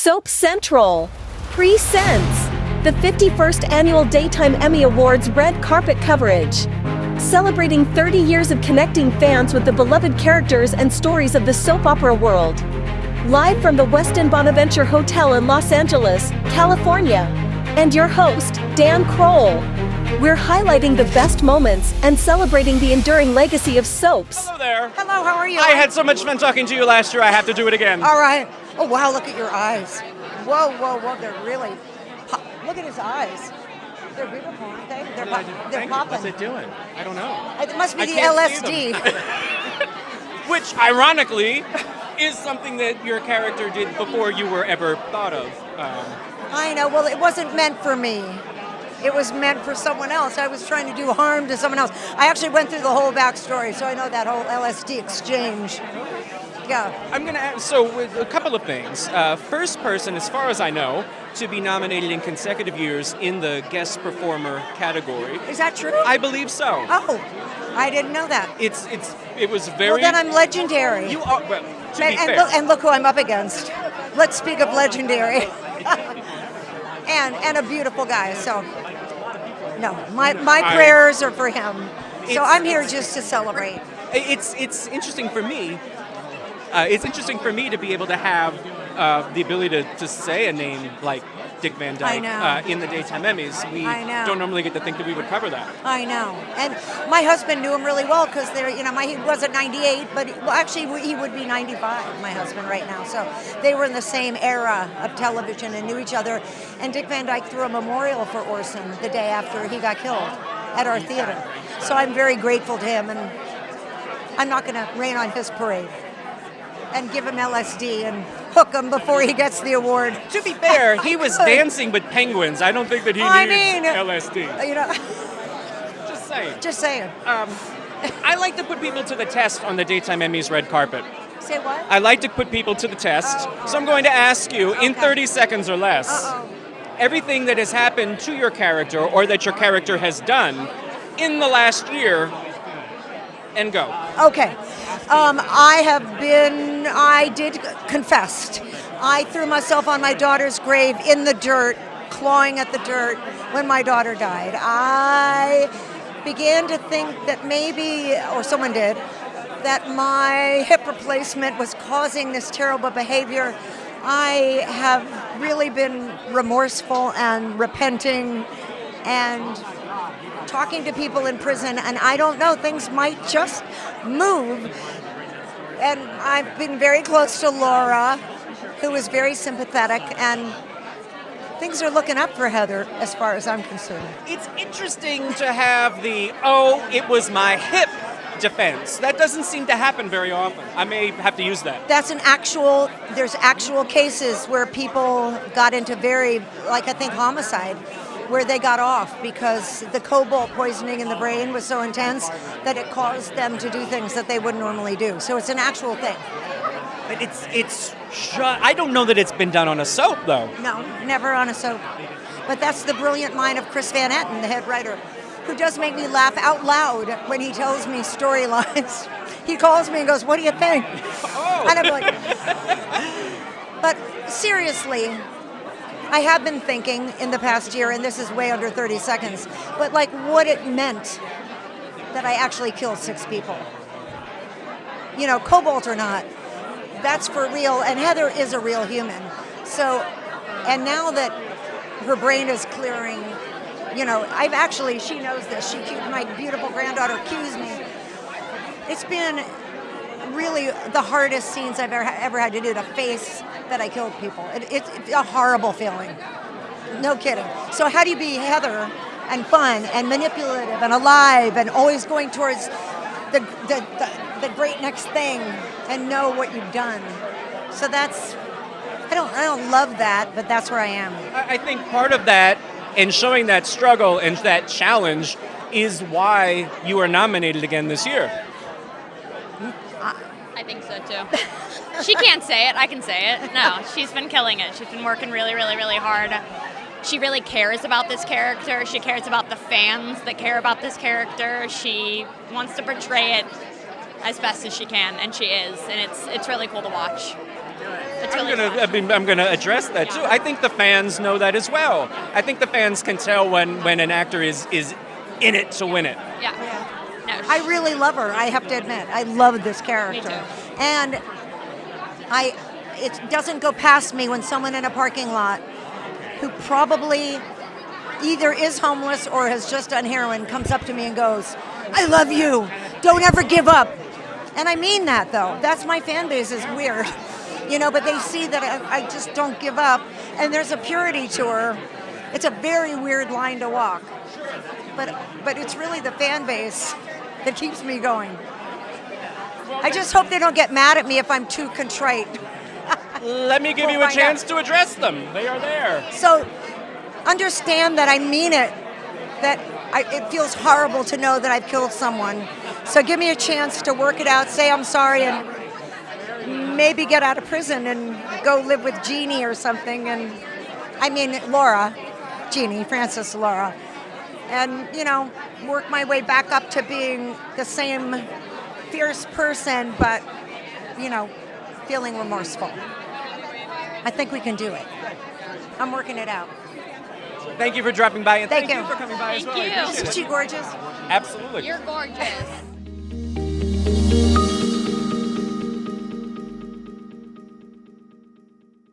Soap Central presents the 51st Annual Daytime Emmy Awards red carpet coverage. Celebrating 30 years of connecting fans with the beloved characters and stories of the soap opera world. Live from the Westin Bonaventure Hotel in Los Angeles, California. And your host, Dan Kroll. We're highlighting the best moments and celebrating the enduring legacy of soaps. Hello there. Hello, how are you? I had so much fun talking to you last year, I have to do it again. All right. Oh, wow, look at your eyes. Whoa, they're really, look at his eyes. They're beautiful, aren't they? They're popping. What's it doing? I don't know. It must be I the can't see LSD. Which, ironically, is something that your character did before you were ever thought of. I know, well, it wasn't meant for me. It was meant for someone else. I was trying to do harm to someone else. I actually went through the whole backstory, so I know that whole LSD exchange. Yeah. I'm going to ask, so with a couple of things. First person, as far as I know, to be nominated in consecutive years in the guest performer category. Is that true? I believe so. Oh, I didn't know that. It was very... Well, then I'm legendary. You are, well, to be fair. Look who I'm up against. Let's speak of legendary. and a beautiful guy, so... No, my prayers are for him. So I'm here just to celebrate. It's interesting for me. It's interesting for me to be able to have the ability to say a name like Dick Van Dyke in the Daytime Emmys. We don't normally get to think that we would cover that. I know. And my husband knew him really well because he wasn't 98, but he would be 95, my husband right now. So they were in the same era of television and knew each other. And Dick Van Dyke threw a memorial for Orson the day after he got killed at our theater. So I'm very grateful to him, and I'm not going to rain on his parade and give him LSD and hook him before he gets the award. To be fair, he was dancing with penguins. I don't think that he needs LSD. You know, Just saying. I like to put people to the test on the Daytime Emmys red carpet. Say what? I like to put people to the test. So I'm going to ask you, in 30 seconds or less, everything that has happened to your character or that your character has done in the last year, and go. Okay. I did confessed. I threw myself on my daughter's grave in the dirt, clawing at the dirt when my daughter died. I began to think that maybe, or someone did, that my hip replacement was causing this terrible behavior. I have really been remorseful and repenting and talking to people in prison, and I don't know, things might just move. And I've been very close to Laura, who is very sympathetic, and things are looking up for Heather as far as I'm concerned. It's interesting to have it was my hip defense. That doesn't seem to happen very often. I may have to use that. There's actual cases where people got into I think homicide, where they got off because the cobalt poisoning in the brain was so intense that it caused them to do things that they wouldn't normally do. So it's an actual thing. But I don't know that it's been done on a soap, though. No, never on a soap. But that's the brilliant mind of Chris Van Etten, the head writer, who does make me laugh out loud when he tells me storylines. He calls me and goes, "What do you think?" Oh. And I'm like, but seriously, I have been thinking in the past year, and this is way under 30 seconds, but like what it meant that I actually killed 6 people. You know, cobalt or not, that's for real, and Heather is a real human. So, and now that her brain is clearing, she knows this. My beautiful granddaughter accused me. It's been really the hardest scenes I've ever had to do, to face that I killed people. It's a horrible feeling. No kidding. So how do you be Heather and fun and manipulative and alive and always going towards the great next thing and know what you've done? So I don't love that, but that's where I am. I think part of that and showing that struggle and that challenge is why you are nominated again this year. I think so too. She can't say it, I can say it. No, she's been killing it. She's been working really, really, really hard. She really cares about this character. She cares about the fans that care about this character. She wants to portray it as best as she can, and she is. And it's really cool to watch. It's really fun. I'm gonna address that too. I think the fans know that as well. I think the fans can tell when an actor is in it to win it. Yeah. No, I really love her, I have to admit. I love this character. Me too. And it doesn't go past me when someone in a parking lot who probably either is homeless or has just done heroin comes up to me and goes, I love you. Don't ever give up. And I mean that, though. That's my fan base is weird. But they see that I just don't give up. And there's a purity to her. It's a very weird line to walk. But it's really the fan base that keeps me going. I just hope they don't get mad at me if I'm too contrite. Let me give We'll you a find chance out. to address them. They are there. So understand that I mean it, that it feels horrible to know that I've killed someone. So give me a chance to work it out, say I'm sorry, and maybe get out of prison and go live with Jeannie or something. And I mean, Laura, Jeannie, Frances Laura. And, work my way back up to being the same fierce person, but, feeling remorseful. I think we can do it. I'm working it out. Thank you for dropping by, and Thank thank you. you for coming by as Thank well. I you. appreciate Isn't it. she gorgeous? Absolutely. You're gorgeous.